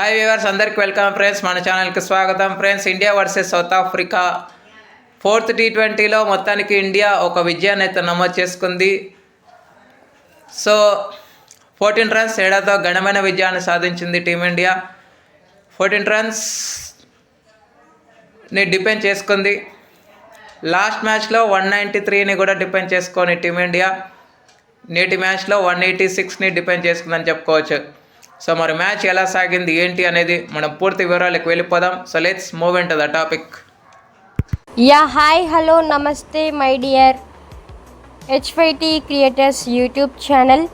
Hi viewers, అందరికి welcome friends. మన ఛానల్కి స్వాగతం friends. India versus South Africa fourth T20లో మొత్తానికి ఇండియా ఒక విజయాన్ని అయితే నమోదు చేసుకుంది. సో 14 రన్స్ తేడాతో ఘనమైన విజయాన్ని సాధించింది టీమిండియా. 14 రన్స్ని డిపెండ్ చేసుకుంది. లాస్ట్ మ్యాచ్లో 193ని కూడా డిపెండ్ చేసుకొని టీమిండియా నేటి మ్యాచ్లో 186ని డిపెండ్ చేసుకుందని చెప్పుకోవచ్చు. సో మరి మ్యాచ్ ఎలా సాగింది ఏంటి అనేది మనం పూర్తి వివరాలకు వెళ్ళిపోదాం. So let's move into the topic. Hi hello నమస్తే my dear H5T creators YouTube channel.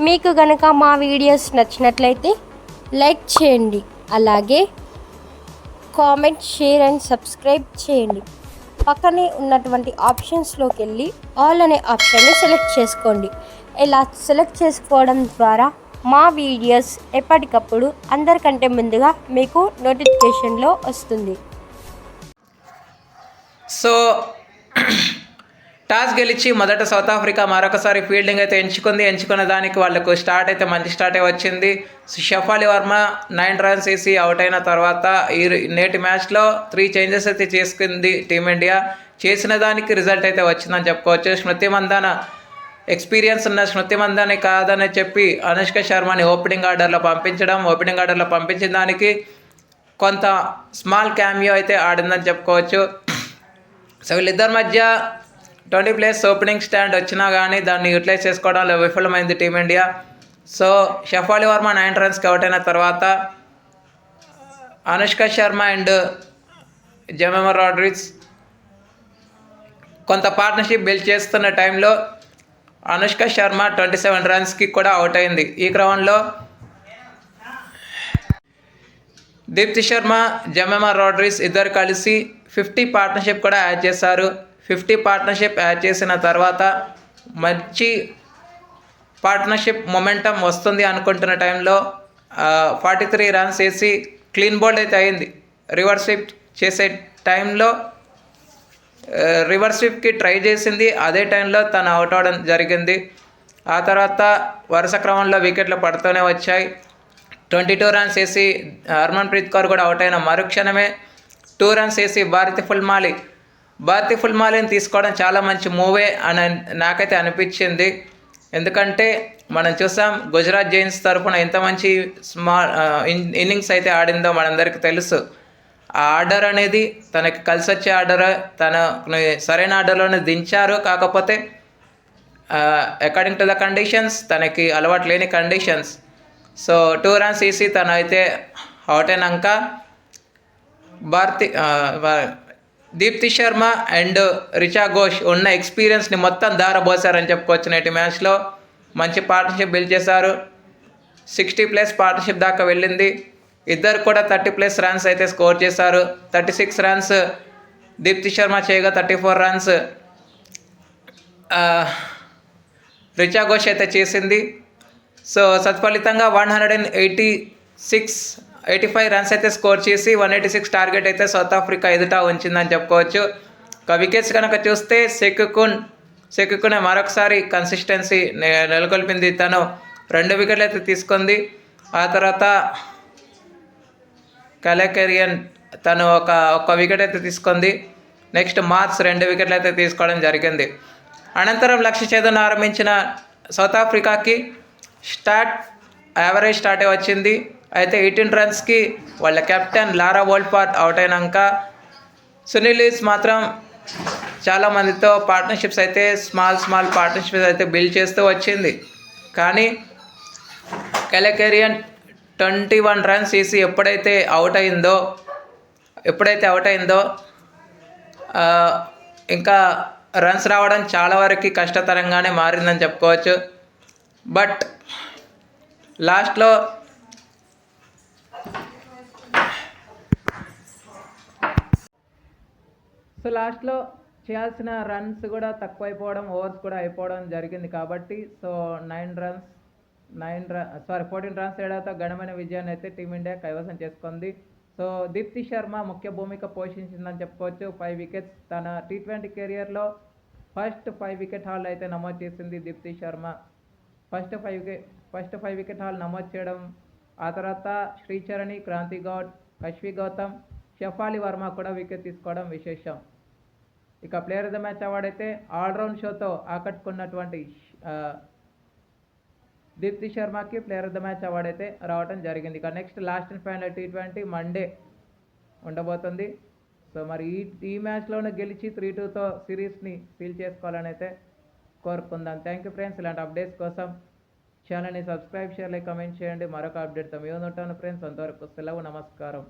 మీకు గనక మా వీడియోస్ నచ్చినట్లయితే లైక్ చేయండి, అలాగే కామెంట్, షేర్ అండ్ సబ్స్క్రైబ్ చేయండి. పక్కనే ఉన్నటువంటి ఆప్షన్స్లోకి వెళ్ళి ఆల్ అనే ఆప్షన్ని సెలెక్ట్ చేసుకోండి. ఇలా సెలెక్ట్ చేసుకోవడం ద్వారా మా వీడియోస్ ఎప్పటికప్పుడు అందరికంటే ముందుగా మీకు నోటిఫికేషన్లో వస్తుంది. సో టాస్ గెలిచి మొదట సౌత్ ఆఫ్రికా మరొకసారి ఫీల్డింగ్ అయితే ఎంచుకున్న దానికి వాళ్ళకు స్టార్ట్ అయితే మంచి స్టార్టే వచ్చింది. షఫాలి వర్మ 9 రన్స్ వేసి అవుట్ అయిన తర్వాత నేటి మ్యాచ్లో 3 చేంజెస్ అయితే చేసుకుంది టీమిండియా. చేసిన దానికి రిజల్ట్ అయితే వచ్చిందని చెప్పుకోవచ్చు. స్మృతి మందాన ఎక్స్పీరియన్స్ ఉన్న స్మృతి మందాని కాదని చెప్పి అనుష్క శర్మని ఓపెనింగ్ ఆర్డర్లో పంపించిన దానికి కొంత స్మాల్ క్యామియో అయితే ఆడిందని చెప్పుకోవచ్చు. సో వీళ్ళిద్దరి మధ్య 20 ప్లేస్ ఓపెనింగ్ స్టాండ్ వచ్చినా కానీ దాన్ని యూటిలైజ్ చేసుకోవడంలో విఫలమైంది టీమిండియా. సో షఫాలి వర్మ 9 రన్స్కి అవుట్ అయిన తర్వాత అనుష్క శర్మ అండ్ జెమిమా రాడ్రిగ్స్ కొంత పార్ట్నర్షిప్ బిల్డ్ చేస్తున్న టైంలో అనుష్క శర్మ 27 రన్స్కి కూడా అవుట్ అయింది. ఈ క్రమంలో దీప్తి శర్మ, జెమిమా రాడ్రిగ్స్ ఇద్దరు కలిసి 50 పార్ట్నర్షిప్ కూడా యాడ్ చేశారు. 50 పార్ట్నర్షిప్ యాడ్ చేసిన తర్వాత మంచి పార్ట్నర్షిప్ మొమెంటం వస్తుంది అనుకుంటున్న టైంలో 43 రన్స్ వేసి క్లీన్ బౌల్డ్ అయితే అయింది. రివర్స్ స్వీప్ చేసే టైంలో రివర్స్ స్వీప్కి ట్రై చేసింది. అదే టైంలో తను అవుట్ అవడం జరిగింది. ఆ తర్వాత వరుస క్రమంలో వికెట్లు పడుతూనే వచ్చాయి. 22 రన్స్ వేసి హర్మన్ప్రీత్ కౌర్ కూడా అవుట్ అయిన మరుక్షణమే 2 రన్స్ వేసి భారతి ఫుల్మాలిని తీసుకోవడం చాలా మంచి మూవే అని నాకైతే అనిపించింది. ఎందుకంటే మనం చూసాం గుజరాత్ జైన్స్ తరఫున ఎంత మంచి ఇన్నింగ్స్ అయితే ఆడిందో మనందరికీ తెలుసు. ఆ ఆర్డర్ అనేది తనకి కలిసి వచ్చే ఆర్డర్, తన సరైన ఆర్డర్లోనే దించారు. కాకపోతే అకార్డింగ్ టు ద కండిషన్స్, తనకి అలవాటు లేని కండిషన్స్. సో 2 రన్స్ వేసి తను అయితే అవుట్ అయినాక దీప్తి శర్మ అండ్ రిచా ఘోష్ ఉన్న ఎక్స్పీరియన్స్ని మొత్తం దారబోసారని చెప్పుకోవచ్చు. నేటి మ్యాచ్లో మంచి పార్ట్నర్షిప్ బిల్డ్ చేశారు. 60+ పార్ట్నర్షిప్ దాకా వెళ్ళింది. ఇద్దరు కూడా 30+ రన్స్ అయితే స్కోర్ చేశారు. 36 రన్స్ దీప్తి శర్మ చేయగా 34 రన్స్ రిచా ఘోష్ అయితే చేసింది. సో సత్ఫలితంగా 185 రన్స్ అయితే స్కోర్ చేసి 186 టార్గెట్ అయితే సౌత్ ఆఫ్రికా ఎదుట ఉంచిందని చెప్పుకోవచ్చు. వికెట్స్ కనుక చూస్తే సెకుకునే మరొకసారి కన్సిస్టెన్సీ నెలకొల్పింది. తను 2 వికెట్లు అయితే తీసుకుంది. ఆ తర్వాత కలెకెరియన్ తను ఒక వికెట్ అయితే తీసుకుంది. నెక్స్ట్ మార్క్స్ 2 వికెట్లు అయితే తీసుకోవడం జరిగింది. అనంతరం లక్ష్య ఛేదన ఆరంభించిన సౌత్ ఆఫ్రికాకి యావరేజ్ స్టార్టే వచ్చింది. అయితే 18 రన్స్కి వాళ్ళ కెప్టెన్ లారా వోల్పార్ట్ అవుట్ అయినాక సునీల్ లీస్ మాత్రం చాలామందితో పార్ట్నర్షిప్స్ అయితే స్మాల్ పార్ట్నర్షిప్స్ అయితే బిల్డ్ చేస్తూ వచ్చింది. కానీ కలెకెరియన్ 21 రన్స్ వేసి ఎప్పుడైతే అవుట్ అయిందో ఇంకా రన్స్ రావడం చాలా వరకు కష్టతరంగానే మారిందని చెప్పుకోవచ్చు. బట్ లాస్ట్లో చేయాల్సిన రన్స్ కూడా తక్కువైపోవడం, ఓవర్స్ కూడా అయిపోవడం జరిగింది. కాబట్టి సో 14 రన్స్ తేడాతో ఘనమైన విజయాన్ని అయితే టీమిండియా కైవసం చేసుకుంది. సో దీప్తి శర్మ ముఖ్య భూమిక పోషించిందని చెప్పుకోవచ్చు. 5 వికెట్స్ తన T20 కెరియర్లో ఫస్ట్ 5 వికెట్ హాల్ అయితే నమోదు చేసింది Deepti Sharma. First 5 wicket haul నమోదు చేయడం ఆ తర్వాత శ్రీచరణి, క్రాంతి గౌడ్, అశ్వి గౌతమ్, షఫాలి వర్మ కూడా వికెట్ తీసుకోవడం విశేషం. ఇక player of the match award అయితే ఆల్రౌండ్ షోతో ఆకట్టుకున్నటువంటి దీప్తి శర్మకి player of the match award అయితే రావడం జరిగింది. ఇక next last and final T20 Monday ఉండబోతుంది. సో మరి ఈ మ్యాచ్లోనే గెలిచి 3-2తో సిరీస్ని సీల్ చేసుకోవాలని అయితే కోరుకుందాం. Thank you friends. ఇలాంటి అప్డేట్స్ కోసం ఛానల్ని సబ్స్క్రైబ్ చేయాలి, కమెంట్ చేయండి. మరొక అప్డేట్తో మేము ఉంటాను ఫ్రెండ్స్. అంతవరకు సెలవు, నమస్కారం.